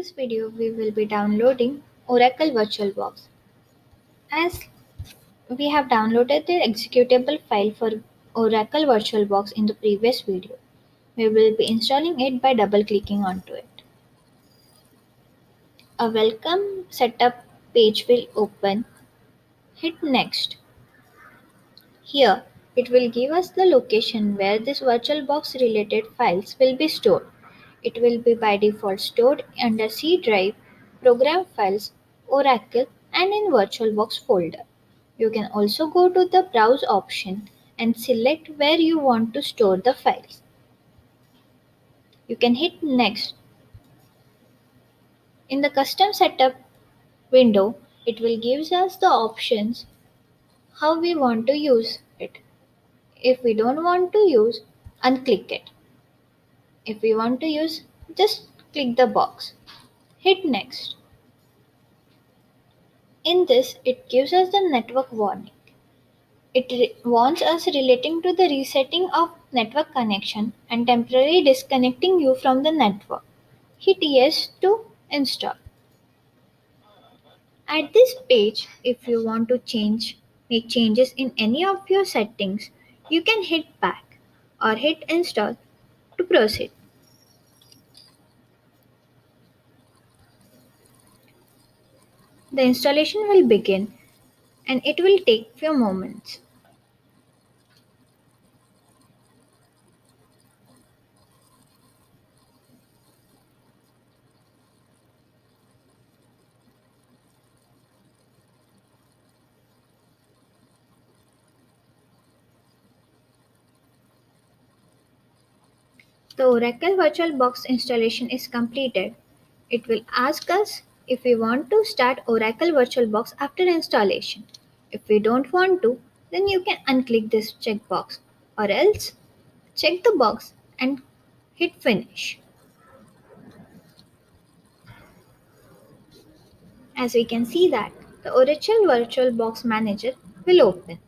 this video, we will be downloading Oracle VirtualBox. As we have downloaded the executable file for Oracle VirtualBox in the previous video, we will be installing it by double-clicking onto it. A welcome setup page will open. Hit Next. Here, it will give us the location where this VirtualBox related files will be stored. It will be by default stored under C drive, program files, Oracle and in VirtualBox folder. You can also go to the browse option and select where you want to store the files. You can hit next. In the custom setup window, it will give us the options how we want to use it. If we don't want to use, unclick it. If we want to use, just click the box. Hit next. In this, it gives us the network warning. It warns us relating to the resetting of network connection and temporarily disconnecting you from the network. Hit yes to install. At this page, if you want to make changes in any of your settings, you can hit back or hit install to proceed. The installation will begin and it will take few moments. The Oracle VirtualBox installation is completed. It will ask us if we want to start Oracle VirtualBox after installation. If we don't want to, then you can unclick this checkbox or else check the box and hit finish. As we can see that the Oracle VirtualBox Manager will open.